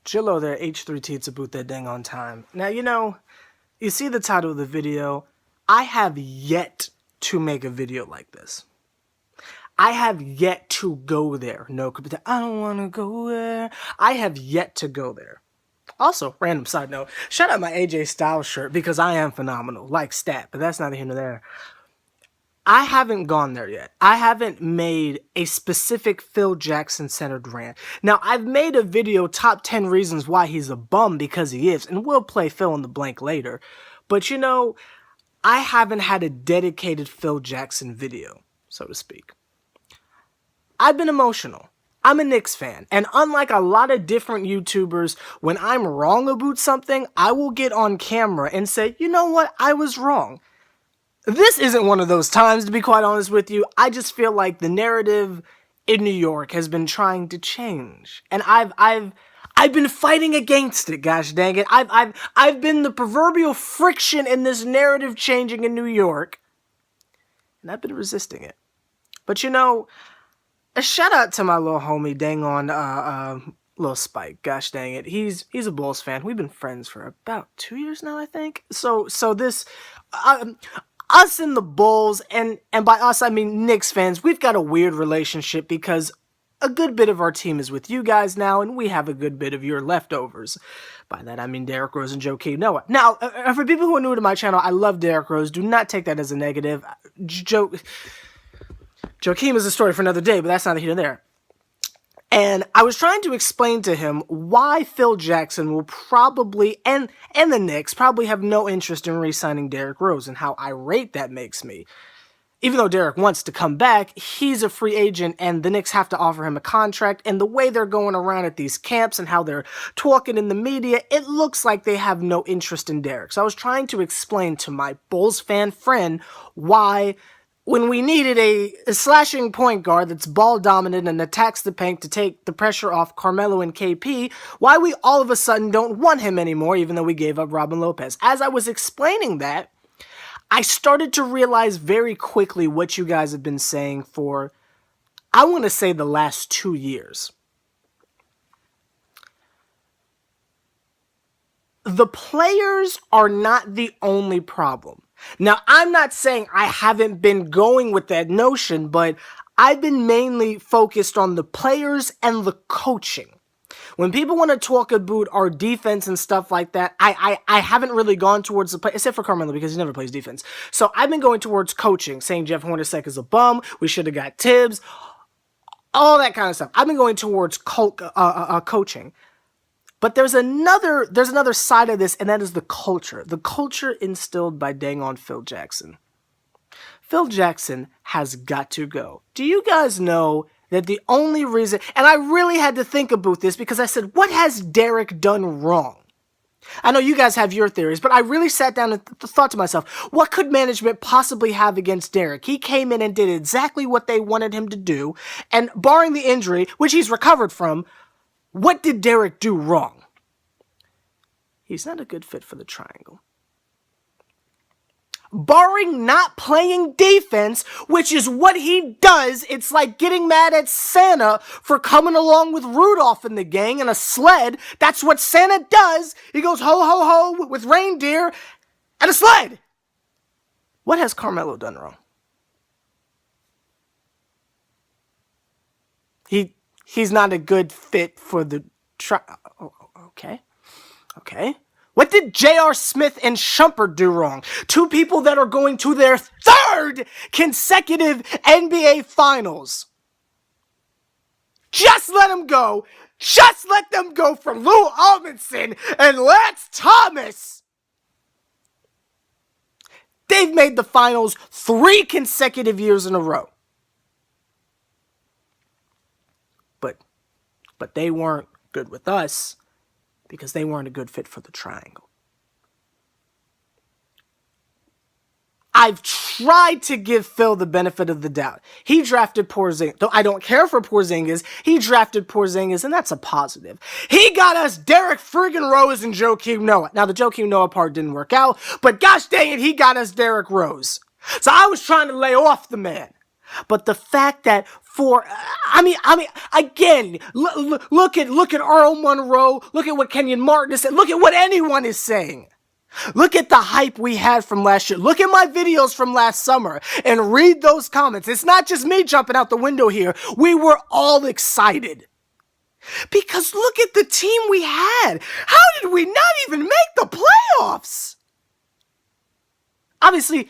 Jillo there, H3T to boot that dang on time. Now, you see the title of the video. I have yet to make a video like this. I have yet to go there. No, I don't want to go there. I have yet to go there. Also, random side note, shout out my AJ Styles shirt because I am phenomenal, like stat, but that's neither here nor there. I haven't gone there yet. I haven't made a specific Phil Jackson-centered rant. Now, I've made a video, top 10 reasons why he's a bum, because he is, and we'll play fill in the blank later. But I haven't had a dedicated Phil Jackson video, so to speak. I've been emotional. I'm a Knicks fan, and unlike a lot of different YouTubers, when I'm wrong about something, I will get on camera and say, you know what, I was wrong. This isn't one of those times, to be quite honest with you. I just feel like the narrative in New York has been trying to change, and I've been fighting against it. Gosh dang it! I've been the proverbial friction in this narrative changing in New York, and I've been resisting it. But a shout out to my little homie, dang on, Lil Spike. Gosh dang it, he's a Bulls fan. We've been friends for about 2 years now, I think. So this. Us and the Bulls, and by us I mean Knicks fans, we've got a weird relationship because a good bit of our team is with you guys now, and we have a good bit of your leftovers. By that I mean Derrick Rose and Joakim Noah. Now, for people who are new to my channel, I love Derrick Rose. Do not take that as a negative. Joakim is a story for another day, but that's neither here nor there. And I was trying to explain to him why Phil Jackson will probably, and the Knicks, probably have no interest in re-signing Derrick Rose, and how irate that makes me. Even though Derrick wants to come back, he's a free agent, and the Knicks have to offer him a contract, and the way they're going around at these camps and how they're talking in the media, it looks like they have no interest in Derrick. So I was trying to explain to my Bulls fan friend why, when we needed a slashing point guard that's ball dominant and attacks the paint to take the pressure off Carmelo and KP, why we all of a sudden don't want him anymore, even though we gave up Robin Lopez. As I was explaining that, I started to realize very quickly what you guys have been saying for, I want to say, the last 2 years. The players are not the only problem. Now, I'm not saying I haven't been going with that notion, but I've been mainly focused on the players and the coaching. When people want to talk about our defense and stuff like that, I haven't really gone towards the play, except for Carmelo, because he never plays defense. So I've been going towards coaching, saying Jeff Hornacek is a bum, we should have got Tibbs, all that kind of stuff. I've been going towards coaching. But there's another side of this, and that is the culture. The culture instilled by dang on Phil Jackson. Phil Jackson has got to go. Do you guys know that the only reason, and I really had to think about this because I said, what has Derrick done wrong? I know you guys have your theories, but I really sat down and thought to myself, what could management possibly have against Derrick? He came in and did exactly what they wanted him to do, and barring the injury, which he's recovered from, what did Derrick do wrong? He's not a good fit for the triangle. Barring not playing defense, which is what he does, it's like getting mad at Santa for coming along with Rudolph and the gang in a sled. That's what Santa does. He goes ho ho ho with reindeer and a sled. What has Carmelo done wrong? He's not a good fit for the Okay. What did J.R. Smith and Shumpert do wrong? Two people that are going to their third consecutive NBA Finals. Just let them go. Just let them go for Lou Almondson and Lance Thomas. They've made the Finals 3 consecutive years in a row. But they weren't good with us because they weren't a good fit for the triangle. I've tried to give Phil the benefit of the doubt. He drafted Porzingis. Though I don't care for Porzingis, he drafted Porzingis, and that's a positive. He got us Derrick friggin' Rose and Joakim Noah. Now, the Joakim Noah part didn't work out, but gosh dang it, he got us Derrick Rose. So I was trying to lay off the man. But the fact that again, look at Earl Monroe, look at what Kenyon Martin is saying, look at what anyone is saying. Look at the hype we had from last year. Look at my videos from last summer and read those comments. It's not just me jumping out the window here. We were all excited. Because look at the team we had. How did we not even make the playoffs? Obviously,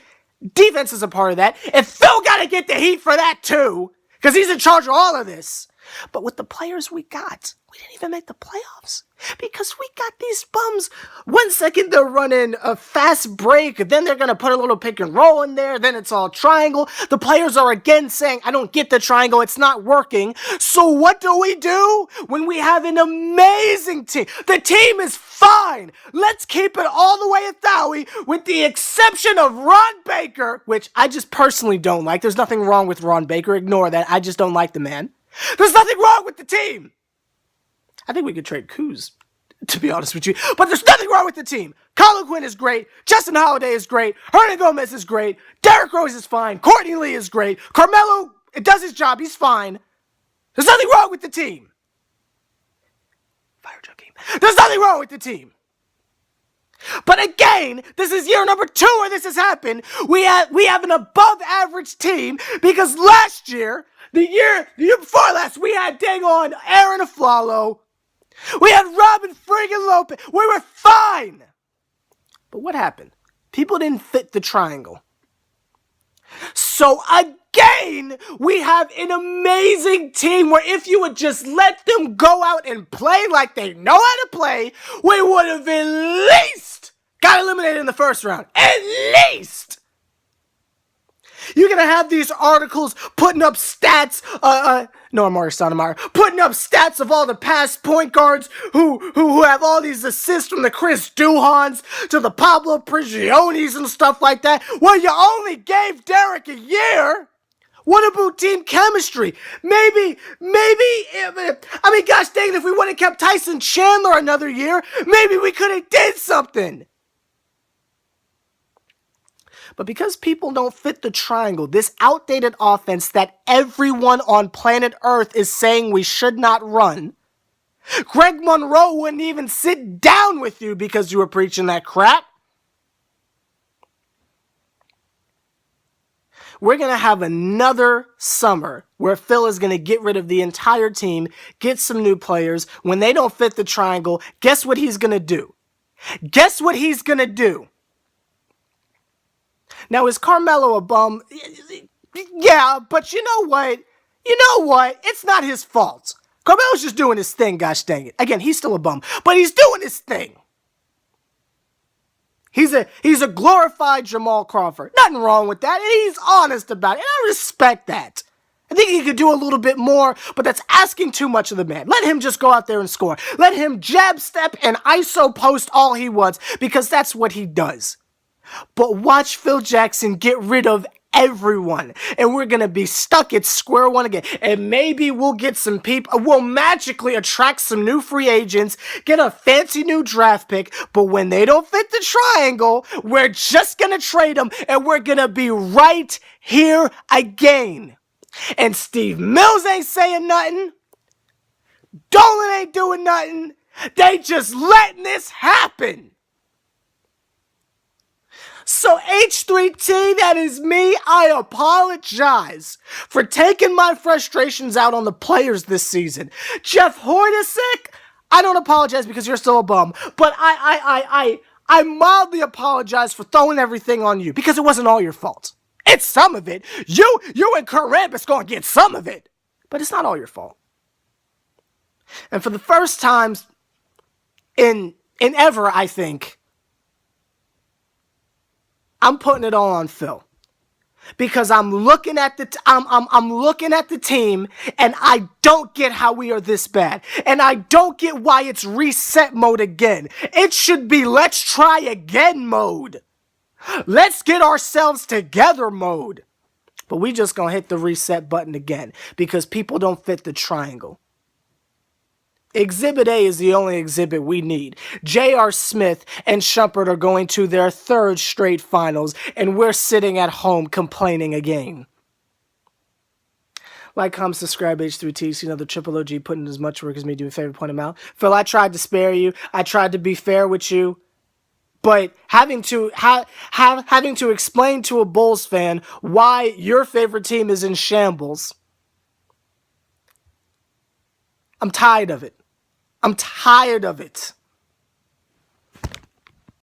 defense is a part of that. And Phil got to get the heat for that too. Because he's in charge of all of this. But with the players we got, we didn't even make the playoffs. Because we got these bums. 1 second they're running a fast break. Then they're going to put a little pick and roll in there. Then it's all triangle. The players are again saying, I don't get the triangle. It's not working. So what do we do when we have an amazing team? The team is fine. Let's keep it all the way at Thowie with the exception of Ron Baker, which I just personally don't like. There's nothing wrong with Ron Baker. Ignore that. I just don't like the man. There's nothing wrong with the team. I think we could trade Kuz, to be honest with you. But there's nothing wrong with the team. Colin Quinn is great. Justin Holiday is great. Hernan Gomez is great. Derrick Rose is fine. Courtney Lee is great. Carmelo does his job. He's fine. There's nothing wrong with the team. Fire Joakim. There's nothing wrong with the team. But again, this is year number 2 where this has happened. We have an above average team because last year, the year before last, we had dang on Aaron Aflalo. We had Robin friggin' Lopez. We were fine. But what happened? People didn't fit the triangle. So again, we have an amazing team where if you would just let them go out and play like they know how to play, we would have at least got eliminated in the first round. At least! You're going to have these articles putting up stats, Amari Stoudemire, putting up stats of all the past point guards who have all these assists from the Chris Duhans to the Pablo Prigionis and stuff like that. Well, you only gave Derek a year. What about team chemistry? Maybe, gosh dang it, if we would have kept Tyson Chandler another year, maybe we could have did something. But because people don't fit the triangle, this outdated offense that everyone on planet Earth is saying we should not run, Greg Monroe wouldn't even sit down with you because you were preaching that crap. We're going to have another summer where Phil is going to get rid of the entire team, get some new players. When they don't fit the triangle, guess what he's going to do? Guess what he's going to do? Now, is Carmelo a bum? Yeah, but you know what? It's not his fault. Carmelo's just doing his thing, gosh dang it. Again, he's still a bum, but he's doing his thing. He's a glorified Jamal Crawford. Nothing wrong with that, and he's honest about it, and I respect that. I think he could do a little bit more, but that's asking too much of the man. Let him just go out there and score. Let him jab step and ISO post all he wants, because that's what he does. But watch Phil Jackson get rid of everyone, and we're going to be stuck at square one again. And maybe we'll get some people, we'll magically attract some new free agents, get a fancy new draft pick, but when they don't fit the triangle, we're just going to trade them, and we're going to be right here again. And Steve Mills ain't saying nothing. Dolan ain't doing nothing. They just letting this happen. So H3T, that is me. I apologize for taking my frustrations out on the players this season. Jeff Hornacek, I don't apologize because you're still a bum, but I mildly apologize for throwing everything on you because it wasn't all your fault. It's some of it. You and Kurt Rambis gonna get some of it, but it's not all your fault. And for the first time in ever, I think, I'm putting it all on Phil, because I'm looking at the team, and I don't get how we are this bad, and I don't get why it's reset mode again. It should be let's try again mode. Let's get ourselves together mode. But we just gonna hit the reset button again because people don't fit the triangle. Exhibit A is the only exhibit we need. J.R. Smith and Shumpert are going to their 3rd straight finals, and we're sitting at home complaining again. Like, comment, subscribe, H3T. You know, the triple OG putting as much work as me. Do me a favor, point him out. Phil, I tried to spare you. I tried to be fair with you. But having to having to explain to a Bulls fan why your favorite team is in shambles, I'm tired of it. I'm tired of it.